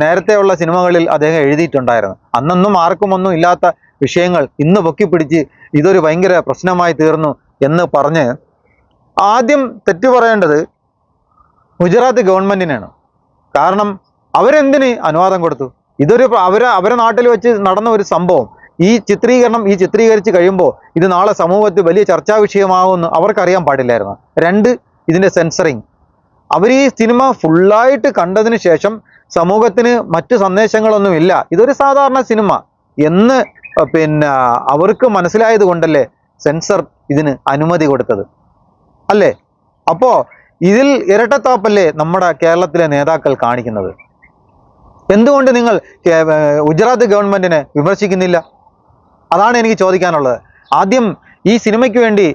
നേരത്തെയുള്ള സിനിമകളിൽ അദ്ദേഹം എഴുതിയിട്ടുണ്ടായിരുന്നു. അന്നൊന്നും ആർക്കും ഇല്ലാത്ത വിഷയങ്ങൾ ഇന്ന് പൊക്കിപ്പിടിച്ച് ഇതൊരു ഭയങ്കര പ്രശ്നമായി തീർന്നു എന്ന് പറഞ്ഞ് ആദ്യം തെറ്റു പറയേണ്ടത് ഗുജറാത്ത് ഗവൺമെൻറ്റിനാണ്. കാരണം അവരെന്തിന് അനുവാദം കൊടുത്തു? ഇതൊരു അവരെ നാട്ടിൽ വെച്ച് നടന്ന ഒരു സംഭവം. ഈ ചിത്രീകരിച്ച് കഴിയുമ്പോൾ ഇത് നാളെ സമൂഹത്തിൽ വലിയ ചർച്ചാ വിഷയമാകുമെന്ന് അവർക്കറിയാൻ പാടില്ലായിരുന്നു. 2, ഇതിൻ്റെ സെൻസറിങ്. അവർ ഈ സിനിമ ഫുള്ളായിട്ട് കണ്ടതിന് ശേഷം സമൂഹത്തിന് മറ്റ് സന്ദേശങ്ങളൊന്നുമില്ല, ഇതൊരു സാധാരണ സിനിമ എന്ന് അവർക്ക് മനസ്സിലായത് കൊണ്ടല്ലേ സെൻസർ ഇതിന് അനുമതി കൊടുത്തത് അല്ലേ? അപ്പോൾ ഇതിൽ ഇരട്ടത്താപ്പല്ലേ നമ്മുടെ കേരളത്തിലെ നേതാക്കൾ കാണിക്കുന്നത്? എന്തുകൊണ്ട് നിങ്ങൾ ഗുജറാത്ത് ഗവൺമെൻറ്റിനെ വിമർശിക്കുന്നില്ല? അതാണ് എനിക്ക് ചോദിക്കാനുള്ളത്. ആദ്യം ഈ സിനിമയ്ക്ക് വേണ്ടി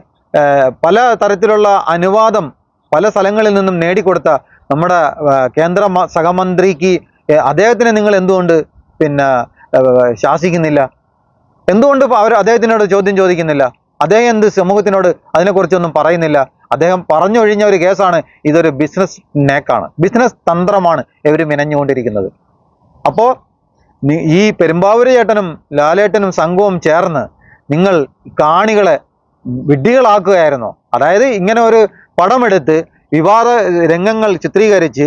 പല തരത്തിലുള്ള അനുവാദം പല സ്ഥലങ്ങളിൽ നിന്നും നേടിക്കൊടുത്ത നമ്മുടെ കേന്ദ്ര സഹമന്ത്രിക്ക് അദ്ദേഹത്തിനെ നിങ്ങൾ എന്തുകൊണ്ട് ശാസിക്കുന്നില്ല? എന്തുകൊണ്ട് അദ്ദേഹത്തിനോട് ചോദ്യം ചോദിക്കുന്നില്ല? അദ്ദേഹം എന്ത് സമൂഹത്തിനോട് അതിനെക്കുറിച്ചൊന്നും പറയുന്നില്ല? അദ്ദേഹം പറഞ്ഞൊഴിഞ്ഞ ഒരു കേസാണ് ഇതൊരു ബിസിനസ് നേക്കാണ്, ബിസിനസ് തന്ത്രമാണ് ഇവർ മെനഞ്ഞുകൊണ്ടിരിക്കുന്നത്. അപ്പോൾ ഈ പെരുമ്പാവൂർ ചേട്ടനും ലാലേട്ടനും സംഘവും ചേർന്ന് നിങ്ങൾ കാണികളെ വിഡ്ഢികളാക്കുകയായിരുന്നോ? അതായത് ഇങ്ങനെ ഒരു പടമെടുത്ത് വിവാദ രംഗങ്ങൾ ചിത്രീകരിച്ച്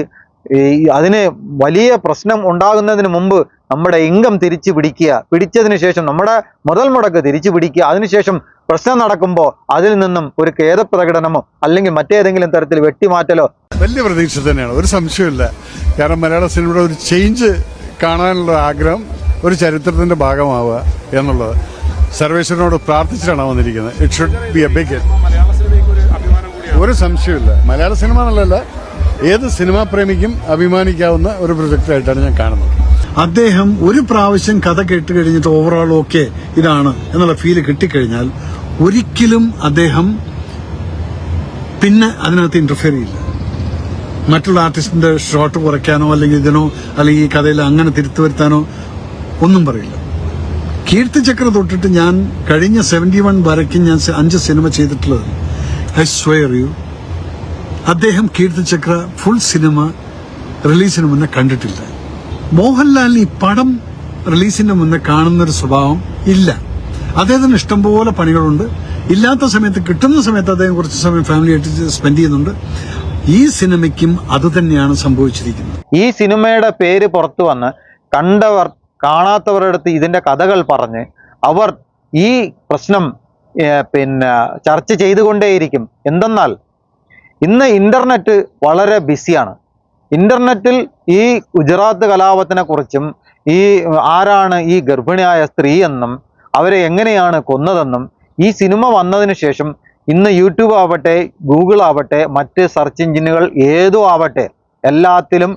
അതിന് വലിയ പ്രശ്നം ഉണ്ടാകുന്നതിന് മുമ്പ് നമ്മുടെ ഇൻകം പിടിച്ചതിന് ശേഷം നമ്മുടെ മുതൽ മുടക്ക് തിരിച്ചു പിടിക്കുക, അതിനുശേഷം പ്രശ്നം നടക്കുമ്പോൾ അതിൽ നിന്നും ഒരു ഖേദപ്രകടനമോ അല്ലെങ്കിൽ മറ്റേതെങ്കിലും തരത്തിൽ വെട്ടിമാറ്റലോ വലിയ പ്രതീക്ഷ തന്നെയാണ്, ഒരു സംശയമില്ല. കാരണം മലയാള സിനിമയുടെ ഒരു ചേഞ്ച് കാണാനുള്ള ആഗ്രഹം, ഒരു ചരിത്രത്തിന്റെ ഭാഗമാവുക എന്നുള്ളത് സർവേശ്വരനോട് പ്രാർത്ഥിച്ചിട്ടാണ് വന്നിരിക്കുന്നത്. It should be a big hit. ഒരു സംശയമില്ല, മലയാള സിനിമ എന്നുള്ളതല്ല, ഏത് സിനിമാ പ്രേമിക്കും അഭിമാനിക്കാവുന്ന ഒരു പ്രൊജക്റ്റായിട്ടാണ് ഞാൻ കാണുന്നത്. അദ്ദേഹം ഒരു പ്രാവശ്യം കഥ കേട്ട് കഴിഞ്ഞിട്ട് ഓവറോൾ ഓക്കെ ഇതാണ് എന്നുള്ള ഫീല് കിട്ടിക്കഴിഞ്ഞാൽ ഒരിക്കലും അദ്ദേഹം പിന്നെ അതിനകത്ത് ഇന്റർഫിയർ ചെയ്യില്ല. മറ്റുള്ള ആർട്ടിസ്റ്റിന്റെ ഷോട്ട് കുറയ്ക്കാനോ അല്ലെങ്കിൽ ഇതിനോ അല്ലെങ്കിൽ ഈ കഥയിൽ അങ്ങനെ തിരുത്തു വരുത്താനോ ഒന്നും പറയില്ല. കീർത്തിചക്ര തൊട്ടിട്ട് ഞാൻ കഴിഞ്ഞ 71 വരയ്ക്കും ഞാൻ 5 സിനിമ ചെയ്തിട്ടുള്ളത്. ഐ സ്വെയർ യു, അദ്ദേഹം കീർത്തിചക്ര ഫുൾ സിനിമ റിലീസിന് മുന്നേ കണ്ടിട്ടില്ല. മോഹൻലാലിന് ഈ പടം റിലീസിന് മുന്നേ കാണുന്നൊരു സ്വഭാവം ഇല്ല. അദ്ദേഹത്തിന് ഇഷ്ടംപോലെ പണികളുണ്ട്. ഇല്ലാത്ത സമയത്ത്, കിട്ടുന്ന സമയത്ത് അദ്ദേഹം കുറച്ച് സമയം ഫാമിലിയായിട്ട് സ്പെൻഡ് ചെയ്യുന്നുണ്ട്. ഈ സിനിമയ്ക്കും അതുതന്നെയാണ് സംഭവിച്ചിരിക്കുന്നത്. ഈ സിനിമയുടെ പേര് പുറത്തു വന്ന് കണ്ടവർ കാണാത്തവരുടെ അടുത്ത് ഇതിന്റെ കഥകൾ പറഞ്ഞ് അവർ ഈ പ്രശ്നം ചർച്ച ചെയ്തുകൊണ്ടേയിരിക്കും. എന്തെന്നാൽ ഇന്ന് ഇന്റർനെറ്റ് വളരെ ബിസിയാണ്. ഇന്റർനെറ്റിൽ ഈ ഗുജറാത്ത് കലാപത്തിനെ കുറിച്ചും ഈ ആരാണ് ഈ ഗർഭിണിയായ സ്ത്രീ എന്നും അവരെ എങ്ങനെയാണ് കൊന്നതെന്നും ഈ സിനിമ വന്നതിന് ശേഷം ഇന്ന് യൂട്യൂബ് ആവട്ടെ, ഗൂഗിൾ ആവട്ടെ, മറ്റ് സെർച്ച് എഞ്ചിനുകൾ ഏതോ ആവട്ടെ, എല്ലാത്തിലും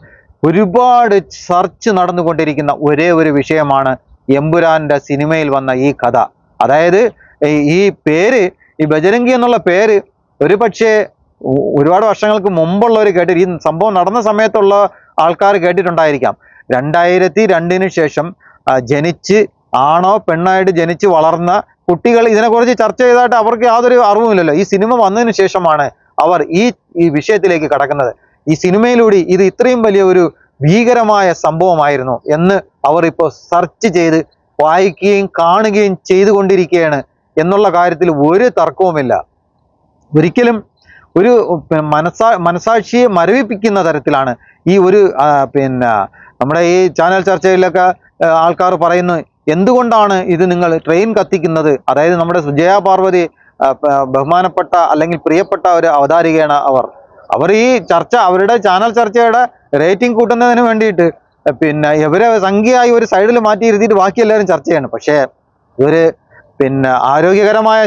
ഒരുപാട് സെർച്ച് നടന്നുകൊണ്ടിരിക്കുന്ന ഒരേ ഒരു വിഷയമാണ് എമ്പുരാന്റെ സിനിമയിൽ വന്ന ഈ കഥ. അതായത് ഈ പേര്, ഈ ബജരംഗി എന്നുള്ള പേര് ഒരു പക്ഷേ ഒരുപാട് വർഷങ്ങൾക്ക് മുമ്പുള്ളവർ കേട്ടി, ഈ സംഭവം നടന്ന സമയത്തുള്ള ആൾക്കാർ കേട്ടിട്ടുണ്ടായിരിക്കാം. 2002 ശേഷം ജനിച്ച് ആണോ പെണ്ണായിട്ട് ജനിച്ച് വളർന്ന കുട്ടികൾ ഇതിനെക്കുറിച്ച് ചർച്ച ചെയ്തതായിട്ട് അവർക്ക് യാതൊരു അറിവുമില്ലല്ലോ. ഈ സിനിമ വന്നതിന് ശേഷമാണ് അവർ ഈ വിഷയത്തിലേക്ക് കടക്കുന്നത്. ഈ സിനിമയിലൂടെ ഇത് ഇത്രയും വലിയ ഒരു ഭീകരമായ സംഭവമായിരുന്നു എന്ന് അവർ ഇപ്പോൾ സെർച്ച് ചെയ്ത് വായിക്കുകയും കാണുകയും ചെയ്തുകൊണ്ടിരിക്കുകയാണ് എന്നുള്ള കാര്യത്തിൽ ഒരു തർക്കവുമില്ല. ഒരിക്കലും ഒരു മനസാക്ഷിയെ മരവിപ്പിക്കുന്ന തരത്തിലാണ് ഈ ഒരു നമ്മുടെ ഈ ചാനൽ ചർച്ചയിലൊക്കെ ആൾക്കാർ പറയുന്നു, എന്തുകൊണ്ടാണ് ഇത് നിങ്ങൾ ട്രെയിൻ കത്തിക്കുന്നത്? അതായത് നമ്മുടെ സുജയ പാർവതി ബഹുമാനപ്പെട്ട അല്ലെങ്കിൽ പ്രിയപ്പെട്ട ഒരു അവതാരികയാണ് അവർ ഈ ചർച്ച, അവരുടെ ചാനൽ ചർച്ചയുടെ റേറ്റിംഗ് കൂട്ടുന്നതിന് വേണ്ടിയിട്ട് ഇവരെ സംഖ്യയായി ഒരു സൈഡിൽ മാറ്റി ഇരുത്തിയിട്ട് ബാക്കി എല്ലാവരും ചർച്ച ചെയ്യണം. പക്ഷേ ഇവര് ആരോഗ്യകരമായ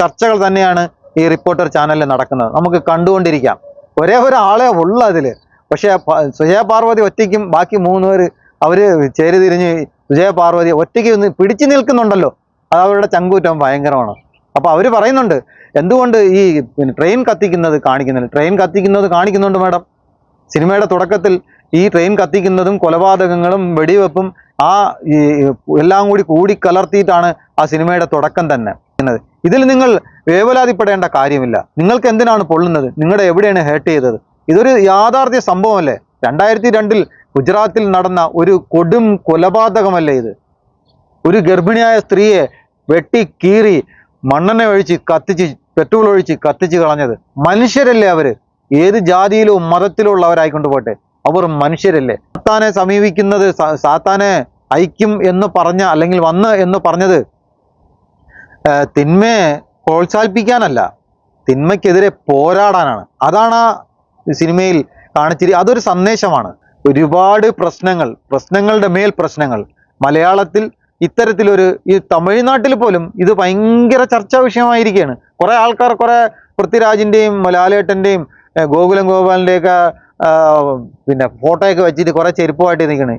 ചർച്ചകൾ തന്നെയാണ് ഈ റിപ്പോർട്ടർ ചാനലിൽ നടക്കുന്നത്. നമുക്ക് കണ്ടുകൊണ്ടിരിക്കാം. ഒരേ ഒരാളെ ഉള്ളു അതിൽ. പക്ഷേ സുജയ പാർവതി ഒറ്റയ്ക്കും ബാക്കി 3 പേര് അവര് ചേരി തിരിഞ്ഞ് സുജയ പാർവതി ഒറ്റയ്ക്ക് പിടിച്ചു നിൽക്കുന്നുണ്ടല്ലോ. അത് അവരുടെ ചങ്കൂറ്റം ഭയങ്കരമാണ്. അപ്പൊ അവര് പറയുന്നുണ്ട്, എന്തുകൊണ്ട് ഈ ട്രെയിൻ കത്തിക്കുന്നത് കാണിക്കുന്നില്ല? ട്രെയിൻ കത്തിക്കുന്നത് കാണിക്കുന്നുണ്ട് മാഡം. സിനിമയുടെ തുടക്കത്തിൽ ഈ ട്രെയിൻ കത്തിക്കുന്നതും കൊലപാതകങ്ങളും വെടിവെപ്പും ഈ എല്ലാം കൂടി കലർത്തിയിട്ടാണ് ആ സിനിമയുടെ തുടക്കം തന്നെ. ഇതിൽ നിങ്ങൾ വേവലാതിപ്പെടേണ്ട കാര്യമില്ല. നിങ്ങൾക്ക് എന്തിനാണ് പൊള്ളുന്നത്? നിങ്ങളുടെ എവിടെയാണ് ഹേർട്ട് ചെയ്തത്? ഇതൊരു യാഥാർത്ഥ്യ സംഭവമല്ലേ? 2002 ഗുജറാത്തിൽ നടന്ന ഒരു കൊടും കൊലപാതകമല്ലേ ഇത്? ഒരു ഗർഭിണിയായ സ്ത്രീയെ വെട്ടി കീറി മണ്ണെണ്ണ ഒഴിച്ച് കത്തിച്ച്, പെട്രോൾ ഒഴിച്ച് കത്തിച്ച് കളഞ്ഞത്. മനുഷ്യരല്ലേ അവര്? ഏത് ജാതിയിലും മതത്തിലും ഉള്ളവരായിക്കൊണ്ട് പോട്ടെ, അവർ മനുഷ്യരല്ലേ? സാത്താനെ സമീപിക്കുന്നത്, സാത്താനെ ഐക്യം എന്ന് പറഞ്ഞ അല്ലെങ്കിൽ വന്ന് എന്ന് പറഞ്ഞത് തിന്മയെ പ്രോത്സാഹിപ്പിക്കാനല്ല, തിന്മയ്ക്കെതിരെ പോരാടാനാണ്. അതാണ് ആ സിനിമയിൽ കാണിച്ചിരി. അതൊരു സന്ദേശമാണ്. ഒരുപാട് പ്രശ്നങ്ങളുടെ മേൽ പ്രശ്നങ്ങൾ മലയാളത്തിൽ ഇത്തരത്തിലൊരു, ഈ തമിഴ്നാട്ടിൽ പോലും ഇത് ഭയങ്കര ചർച്ചാ വിഷയമായിരിക്കുകയാണ്. കുറെ ആൾക്കാർ, കുറെ പൃഥ്വിരാജിന്റെയും ലാലേട്ടന്റെയും ഗോകുലം ഗോപാലിന്റെയൊക്കെ ഫോട്ടോയൊക്കെ വെച്ചിട്ട് കുറെ ചെരുപ്പമായിട്ട് നിൽക്കണേ.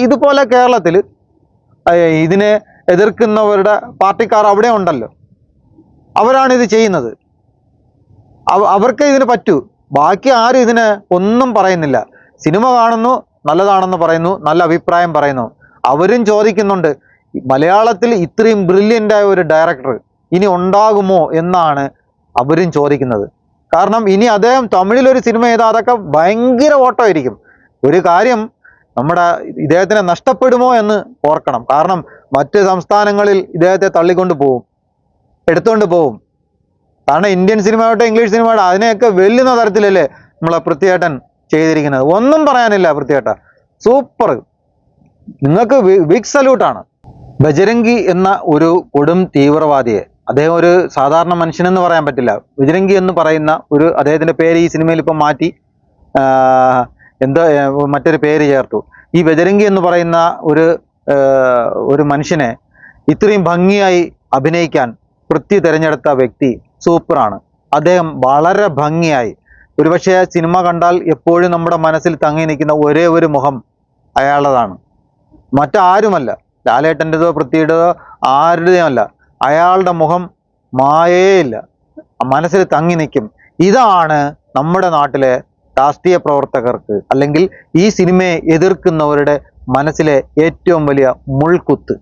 ഇതുപോലെ കേരളത്തിൽ ഇതിനെ എതിർക്കുന്നവരുടെ പാർട്ടിക്കാർ അവിടെ ഉണ്ടല്ലോ. അവരാണ് ഇത് ചെയ്യുന്നത്. അവർക്ക് ഇതിന് പറ്റൂ. ബാക്കി ആരും ഇതിന് ഒന്നും പറയുന്നില്ല. സിനിമ കാണുന്നു, നല്ലതാണെന്ന് പറയുന്നു, നല്ല അഭിപ്രായം പറയുന്നു. അവരും ചോദിക്കുന്നുണ്ട്, മലയാളത്തിൽ ഇത്രയും ബ്രില്യൻ്റ് ആയ ഒരു ഡയറക്ടർ ഇനി ഉണ്ടാകുമോ എന്നാണ് അവരും ചോദിക്കുന്നത്. കാരണം ഇനി അദ്ദേഹം തമിഴിലൊരു സിനിമ ചെയ്താൽ അതൊക്കെ ഭയങ്കര ഓട്ടമായിരിക്കും. ഒരു കാര്യം, ഇദ്ദേഹത്തിനെ നഷ്ടപ്പെടുമോ എന്ന് ഓർക്കണം. കാരണം മറ്റ് സംസ്ഥാനങ്ങളിൽ ഇദ്ദേഹത്തെ എടുത്തുകൊണ്ട് പോവും. കാരണം ഇന്ത്യൻ സിനിമയാവട്ടെ, ഇംഗ്ലീഷ് സിനിമയാവട്ടെ, അതിനെയൊക്കെ വെല്ലുന്ന തരത്തിലല്ലേ നമ്മളെ പൃഥ്വിയേട്ടൻ ചെയ്തിരിക്കുന്നത്. ഒന്നും പറയാനില്ല. പൃഥ്വിയേട്ട സൂപ്പർ, നിങ്ങൾക്ക് ബിഗ് സല്യൂട്ടാണ്. ബജരംഗി എന്ന ഒരു കൊടും തീവ്രവാദിയെ, അദ്ദേഹം ഒരു സാധാരണ മനുഷ്യനെന്ന് പറയാൻ പറ്റില്ല. ബജരംഗി എന്ന് പറയുന്ന അദ്ദേഹത്തിന്റെ പേര് ഈ സിനിമയിൽ ഇപ്പം മാറ്റി മറ്റൊരു പേര് ചേർത്തു. ഈ ബജരംഗി എന്ന് പറയുന്ന ഒരു മനുഷ്യനെ ഇത്രയും ഭംഗിയായി അഭിനയിക്കാൻ പൃഥ്വി തിരഞ്ഞെടുത്ത വ്യക്തി സൂപ്പറാണ്. അദ്ദേഹം വളരെ ഭംഗിയായി, ഒരുപക്ഷെ സിനിമ കണ്ടാൽ എപ്പോഴും നമ്മുടെ മനസ്സിൽ തങ്ങി നിൽക്കുന്ന ഒരേ ഒരു മുഖം അയാളുടേതാണ്. മറ്റാരുമല്ല, ലാലേട്ടൻ്റെതോ പൃഥ്വിയുടേതോ ആരുടെയോ അല്ല. അയാളുടെ മുഖം മായേയില്ല, മനസ്സിൽ തങ്ങി നിൽക്കും. ഇതാണ് നമ്മുടെ നാട്ടിലെ രാഷ്ട്രീയ പ്രവർത്തകർക്ക് അല്ലെങ്കിൽ ഈ സിനിമയെ എതിർക്കുന്നവരുടെ മനസ്സിലെ ഏറ്റവും വലിയ മുൾക്കുത്ത്.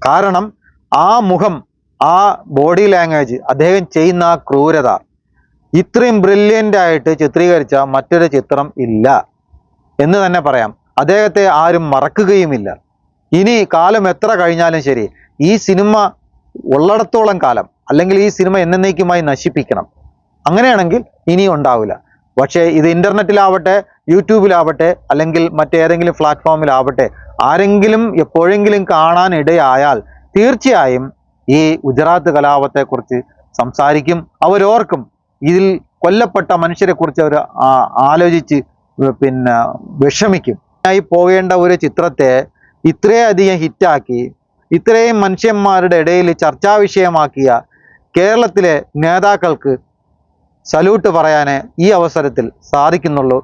കാരണം ആ മുഖം, ആ ബോഡി ലാംഗ്വേജ്, അദ്ദേഹം ചെയ്യുന്ന ആ ക്രൂരത ഇത്രയും ബ്രില്യൻ്റ് ആയിട്ട് ചിത്രീകരിച്ച മറ്റൊരു ചിത്രം ഇല്ല എന്ന് തന്നെ പറയാം. അദ്ദേഹത്തെ ആരും മറക്കുകയുമില്ല. ഇനി കാലം എത്ര കഴിഞ്ഞാലും ശരി, ഈ സിനിമ ഉള്ളിടത്തോളം കാലം, അല്ലെങ്കിൽ ഈ സിനിമ എന്നേക്കുമായി നശിപ്പിക്കണം. അങ്ങനെയാണെങ്കിൽ ഇനി ഉണ്ടാവില്ല. പക്ഷേ ഇത് ഇന്റർനെറ്റിലാവട്ടെ, യൂട്യൂബിലാവട്ടെ, അല്ലെങ്കിൽ മറ്റേതെങ്കിലും പ്ലാറ്റ്ഫോമിലാവട്ടെ, ആരെങ്കിലും എപ്പോഴെങ്കിലും കാണാൻ ഇടയായാൽ തീർച്ചയായും ഈ ഗുജറാത്ത് കലാപത്തെക്കുറിച്ച് സംസാരിക്കും. അവരോർക്കും, ഇതിൽ കൊല്ലപ്പെട്ട മനുഷ്യരെ കുറിച്ച് അവർ ആലോചിച്ച് വിഷമിക്കും. പോകേണ്ട ഒരു ചിത്രത്തെ ഇത്രയധികം ഹിറ്റാക്കി, ഇത്രയും മനുഷ്യന്മാരുടെ ഇടയിൽ ചർച്ചാ വിഷയമാക്കിയ കേരളത്തിലെ നേതാക്കൾക്ക് സല്യൂട്ട് പറയാനേ ഈ അവസരത്തിൽ സാധിക്കുന്നുള്ളൂ.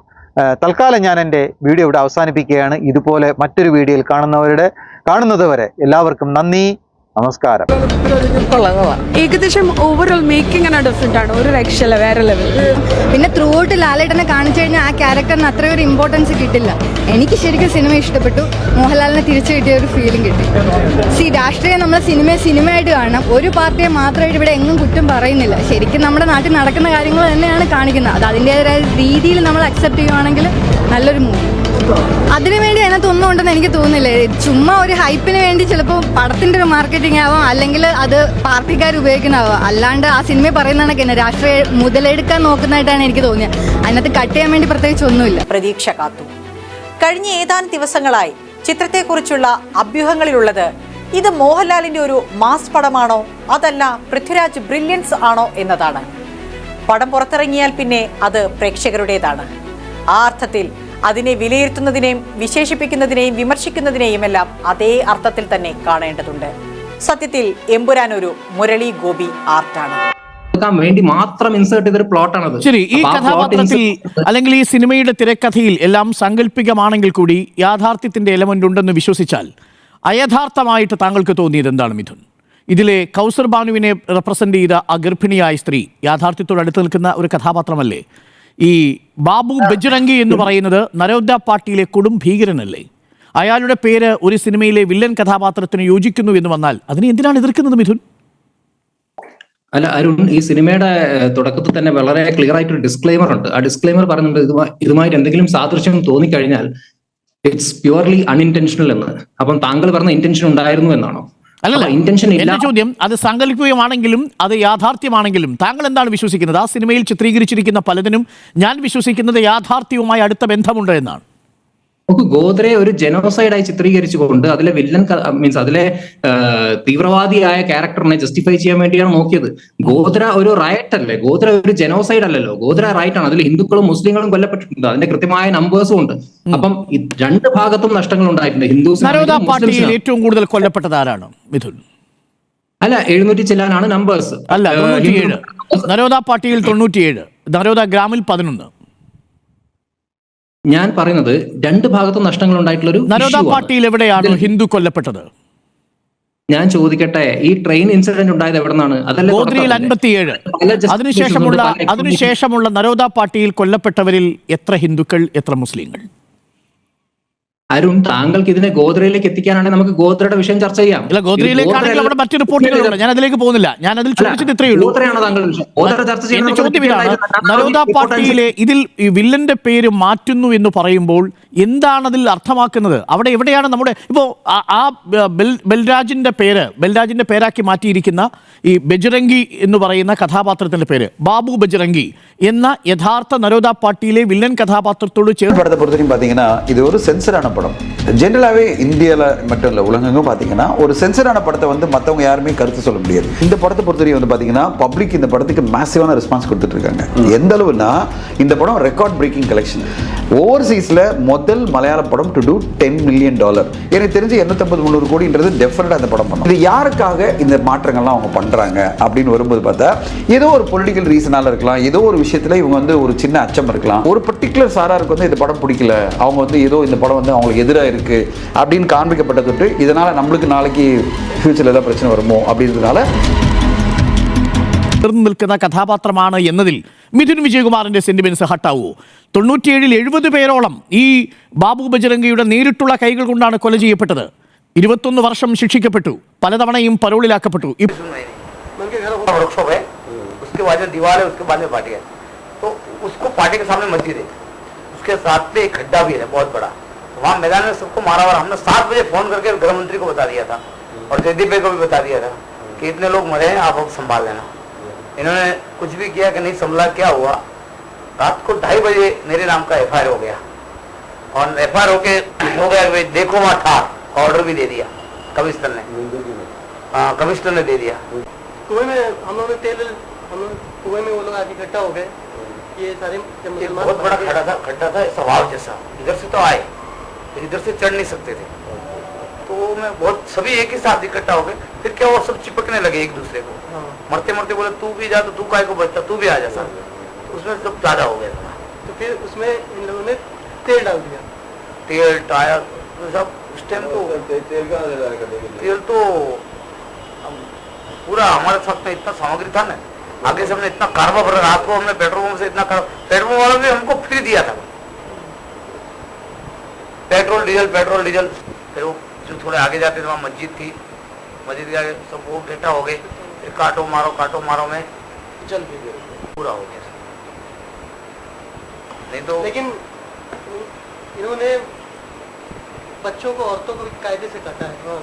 തൽക്കാലം ഞാൻ എൻ്റെ വീഡിയോ ഇവിടെ അവസാനിപ്പിക്കുകയാണ്. ഇതുപോലെ മറ്റൊരു വീഡിയോയിൽ കാണുന്നത് വരെ എല്ലാവർക്കും നന്ദി, നമസ്കാരം. ഏകദേശം ഓവറോൾ മേക്കിംഗ് തന്നെ ഡിഫറെന്റ് ആണ്, ഒരു രക്ഷയില്ല, വേറെ ലെവൽ. പിന്നെ ത്രൂ ഔട്ട് ലാലേട്ടനെ കാണിച്ചു കഴിഞ്ഞാൽ ആ ക്യാരക്ടറിന് അത്രയും ഒരു ഇമ്പോർട്ടൻസ് കിട്ടില്ല. എനിക്ക് ശരിക്കും സിനിമ ഇഷ്ടപ്പെട്ടു, മോഹൻലാലിനെ തിരിച്ചു കിട്ടിയ ഒരു ഫീലിംഗ് കിട്ടി. രാഷ്ട്രീയം നമ്മൾ സിനിമയായിട്ട് കാണണം, ഒരു പാർട്ടിയെ മാത്രമായിട്ട് ഇവിടെ എങ്ങും കുറ്റം പറയുന്നില്ല. ശരിക്കും നമ്മുടെ നാട്ടിൽ നടക്കുന്ന കാര്യങ്ങൾ തന്നെയാണ് കാണിക്കുന്നത്. അത് അതിൻ്റെതായ രീതിയിൽ നമ്മൾ അക്സെപ്റ്റ് ചെയ്യുവാണെങ്കിൽ നല്ലൊരു മൂവി. അതിനുവേണ്ടി അതിനകത്ത് ഒന്നും ഉണ്ടെന്ന് എനിക്ക് തോന്നുന്നില്ല. ചുമ്മാ ഒരു ഹൈപ്പിന് വേണ്ടി ചിലപ്പോൾ പടത്തിന്റെ ഒരു മാർക്കറ്റിംഗ് ആവാം, അല്ലെങ്കിൽ അത് പാർട്ടിക്കാർ ഉപയോഗിക്കുന്നതാവാം. അല്ലാണ്ട് ആ സിനിമ പറയുന്ന കണക്ക് രാഷ്ട്രീയ മുതലെടുക്കാൻ നോക്കുന്നതായിട്ടാണ് എനിക്ക് തോന്നിയത്. അതിനകത്ത് കട്ട് ചെയ്യാൻ വേണ്ടി പ്രത്യേകിച്ച് ഒന്നുമില്ല. പ്രതീക്ഷ കാത്തു. കഴിഞ്ഞ ഏതാനും ദിവസങ്ങളായി ചിത്രത്തെക്കുറിച്ചുള്ള അഭ്യൂഹങ്ങളിലുള്ളത് ഇത് മോഹൻലാലിന്റെ ഒരു മാസ് പടമാണോ അതല്ല പൃഥ്വിരാജ് ബ്രില്യൻസ് ആണോ എന്നതാണ്. പടം പുറത്തിറങ്ങിയാൽ പിന്നെ അത് പ്രേക്ഷകരുടേതാണ്. ആ അർത്ഥത്തിൽ അതിനെ വിലയിരുത്തുന്നതിനെയും വിശേഷിപ്പിക്കുന്നതിനെയും വിമർശിക്കുന്നതിനെയും എല്ലാം അതേ അർത്ഥത്തിൽ തന്നെ കാണേണ്ടതുണ്ട്. സത്യത്തിൽ എമ്പുരാൻ ഒരു മുരളി ഗോപി ആർട്ടാണ്. വേണ്ടി മാത്രം ഇൻസേർട്ട് ചെയ്തൊരു പ്ലോട്ടാണത്. ശരി, ഈ കഥാപാത്രത്തിൽ അല്ലെങ്കിൽ ഈ സിനിമയുടെ തിരക്കഥയിൽ എല്ലാം സാങ്കല്പികമാണെങ്കിൽ കൂടി യാഥാർത്ഥ്യത്തിന്റെ എലമെന്റ് ഉണ്ടെന്ന് വിശ്വസിച്ചാൽ അയഥാർത്ഥമായിട്ട് താങ്കൾക്ക് തോന്നിയത് എന്താണ് മിഥുൻ? ഇതിലെ കൗസർ ബാനുവിനെ റെപ്രസെന്റ് ചെയ്ത ആ ഗർഭിണിയായ സ്ത്രീ യാഥാർത്ഥ്യത്തോട് അടുത്ത് നിൽക്കുന്ന ഒരു കഥാപാത്രമല്ലേ? ഈ ബാബു ബജ്രംഗി എന്ന് പറയുന്നത് നരോദ പാർട്ടിയിലെ കൊടും ഭീകരനല്ലേ? അയാളുടെ പേര് ഒരു സിനിമയിലെ വില്ലൻ കഥാപാത്രത്തിന് യോജിക്കുന്നു എന്ന് വന്നാൽ അതിനെ എന്തിനാണ് എതിർക്കുന്നത് മിഥുൻ? അല്ല അരുൺ, ഈ സിനിമയുടെ തുടക്കത്തിൽ തന്നെ വളരെ ക്ലിയർ ആയിട്ടൊരു ഡിസ്ക്ലെയിമർ ഉണ്ട്. ആ ഡിസ്ക്ലെയിമർ പറയുന്നുണ്ട് ഇതുമായിട്ട് എന്തെങ്കിലും സാദൃശ്യം തോന്നിക്കഴിഞ്ഞാൽ ഇറ്റ്സ് പ്യുവർലി അൺഇൻറ്റൻഷണൽ എന്ന്. അപ്പം താങ്കൾ പറഞ്ഞ ഇന്റൻഷൻ ഉണ്ടായിരുന്നു എന്നാണോ? അല്ലല്ല, എന്റെ ചോദ്യം അത് സാങ്കല്പികമാണെങ്കിലും അത് യാഥാർത്ഥ്യമാണെങ്കിലും താങ്കൾ എന്താണ് വിശ്വസിക്കുന്നത്? ആ സിനിമയിൽ ചിത്രീകരിച്ചിരിക്കുന്ന പലതിനും ഞാൻ വിശ്വസിക്കുന്നത് യാഥാർത്ഥ്യവുമായി അടുത്ത ബന്ധമുണ്ട് എന്നാണ്. നമുക്ക് ഗോദ്രയെ ഒരു ജനോസൈഡായി ചിത്രീകരിച്ചുകൊണ്ട് അതിലെ വില്ലൻ മീൻസ് അതിലെ തീവ്രവാദിയായ ക്യാരക്ടറിനെ ജസ്റ്റിഫൈ ചെയ്യാൻ വേണ്ടിയാണ് നോക്കിയത്. ഗോദ്ര ഒരു റൈറ്റ് അല്ലേ? ഗോദ്ര ഒരു ജനോസൈഡ് അല്ലല്ലോ. ഗോദ്ര റൈറ്റ് ആണ്. അതിൽ ഹിന്ദുക്കളും മുസ്ലിങ്ങളും കൊല്ലപ്പെട്ടിട്ടുണ്ട്. അതിന്റെ കൃത്യമായ നമ്പേഴ്സും ഉണ്ട്. അപ്പം രണ്ട് ഭാഗത്തും നഷ്ടങ്ങൾ ഉണ്ടായിട്ടുണ്ട്. നരോദ പാർട്ടിയിൽ ഏറ്റവും കൂടുതൽ കൊല്ലപ്പെട്ടത് ആരാണ് മിഥുൻ? അല്ല, 700 ചെല്ലാനാണ് നമ്പേഴ്സ്. അല്ല, 97. നരോദ പാർട്ടിയിൽ 97, നരോദ ഗ്രാമിൽ 11. ഞാൻ പറയുന്നത് രണ്ട് ഭാഗത്തും നഷ്ടങ്ങൾ ഉണ്ടായിട്ടുള്ള നരോദ പാർട്ടിയിൽ എവിടെയാണ് ഹിന്ദു കൊല്ലപ്പെട്ടത്? ഞാൻ ചോദിക്കട്ടെ, ഈ ട്രെയിൻ ഇൻസിഡന്റ് ഉണ്ടായത് എവിടെ നിന്നാണ്? അതല്ല, ഗോദ്രയിൽ 57. അതിനുശേഷമുള്ള നരോദ പാർട്ടിയിൽ കൊല്ലപ്പെട്ടവരിൽ എത്ര ഹിന്ദുക്കൾ, എത്ര മുസ്ലിങ്ങൾ? അരുൺ, താങ്കൾക്ക് ഇതിനെ ഗോദ്രയിലേക്ക് എത്തിക്കാനാണെങ്കിൽ നമുക്ക് ഗോദ്രയുടെ വിഷയം ചർച്ച ചെയ്യാം. അല്ല, ഗോദ്രയിലേക്കാണെങ്കിൽ അവിടെ മറ്റു റിപ്പോർട്ടുകളുണ്ട്. ഞാൻ അതിലേക്ക് പോകുന്നില്ല. ഞാൻ അതിൽ ചോദിച്ചിട്ട് ഇത്രയേ ഉള്ളൂ. എന്റെ ചോദ്യം ഇതാണ്, നരോദ പാർട്ടിയിലെ ഇതിൽ ഈ വില്ലന്റെ പേര് മാറ്റുന്നു എന്ന് പറയുമ്പോൾ എന്താണ് അതിൽ അർത്ഥമാക്കുന്നത്? അവിടെ എവിടെയാണ് നമ്മുടെ ഇപ്പോൾ ആ ബൽരാജിന്റെ പേരാക്കി മാറ്റിയിരിക്കുന്ന ഈ ബജ്രംഗി എന്ന് പറയുന്ന കഥാപാത്രത്തിന്റെ പേര് ബാബു ബജ്രംഗി എന്ന യഥാർത്ഥ നരോദ പാർട്ടിയിലെ വില്ലൻ കഥാപാത്രത്തോട് ചേർന്ന് ഇത് ഒരു സെൻസറാണ് படம். ஜெனரலாகவே இந்தியாவில் மட்டும் இல்லை, உலகெங்கும் பார்த்தீங்கன்னா ஒரு சென்சரான படத்தை வந்து மற்றவங்க யாருமே கருத்து சொல்ல முடியாது. இந்த படத்தை பொறுத்தவரைக்கும் வந்து பார்த்தீங்கன்னா பப்ளிக் இந்த படத்துக்கு மேசிவான ரெஸ்பான்ஸ் கொடுத்துட்டு இருக்காங்க. எந்த அளவுனா இந்த படம் ரெக்கார்ட் பிரேக்கிங் கலெக்ஷன். ஓவர்சீஸில் முதல் மலையாள படம் டு டூ $10 million. எனக்கு தெரிஞ்சு 250-300 கோடின்றது டெஃபினட்டாக இந்த படம் பண்ணும். இது யாருக்காக இந்த மாற்றங்கள்லாம் அவங்க பண்ணுறாங்க அப்படின்னு வரும்போது பார்த்தா ஏதோ ஒரு பொலிட்டிக்கல் ரீசனால இருக்கலாம், ஏதோ ஒரு விஷயத்தில் இவங்க வந்து ஒரு சின்ன அச்சம் இருக்கலாம். ஒரு பர்டிகுலர் சாராருக்கு வந்து இந்த படம் பிடிக்கல, அவங்க வந்து ஏதோ இந்த படம் வந்து அவங்களுக்கு எதிராக இருக்கு அப்படின்னு காண்பிக்கப்பட்டது. இதனால நம்மளுக்கு நாளைக்கு ஃபியூச்சர்ல ஏதாவது பிரச்சனை வருமோ அப்படின்றதுனால നിൽക്കുന്ന കഥാപാത്രമാണ് എന്നതിൽ മിഥുൻ വിജയകുമാറിന്റെ സെന്റിമെന്റ്സ് ഹട്ടാവോ? 97-ൽ 70 പേരോളം ഈ ബാബു ബജ്രംഗിയുടെ നേരിട്ടുള്ള കൈകൾ കൊണ്ടാണ് കൊല ചെയ്യപ്പെട്ടത്. 21 വർഷം ശിക്ഷിക്കപ്പെട്ടു, പലതവണയും പരോളിലാക്കപ്പെട്ടു. वहाँ मैदान में सबको मारा और हमने 7 बजे फोन करके गृह मंत्री को बता दिया था और जयदीप भाई को भी बता दिया था कि इतने लोग मरे हैं, आप अब संभाल लेना। इन्होंने कुछ भी किया कि नहीं संभला। क्या हुआ, रात को 2:30 बजे मेरे नाम का FIR हो गया और FIR हो गया देखो वहाँ था, ऑर्डर भी दे दिया कमिश्नर ने। हाँ, कमिश्नर ने दे दिया। कुएं में हम लोग कुएं में वो लोग आके इकट्ठा हो गए। ये सारे बहुत बड़ा खड्डा था, सवाल जैसा। इधर से तो आए, इधर से चढ़ नहीं सकते थे, तो मैं बहुत सभी एक ही साथ इकट्ठा हो गए, फिर क्या वो सब चिपकने लगे एक दूसरे को, मरते मरते बोले तू भी जा, तो तू काय को बचता, तू भी आ जा साथ, उसमें सब ज्यादा हो गया था। तो फिर उसमें इन लोगों ने तेल डाल दिया, तेल टायर सब उस टाइम तो तेल तो पूरा हमारे साथ में इतना सामग्री था ना, आगे से हमने इतना कार्बा भरा, रात को हमने पेट्रोल पंप से इतना पेट्रोल वाला भी हमको फ्री दिया था, पेट्रोल डीजल। फिर वो जो थोड़े आगे जाते थे वहाँ मस्जिद थी, मस्जिद के आगे सब वो इकट्ठा हो गए, फिर काटो मारो में जल भी गए पूरा हो गया। नहीं तो लेकिन इन्होंने बच्चों को, औरतों को भी कायदे से काटा है।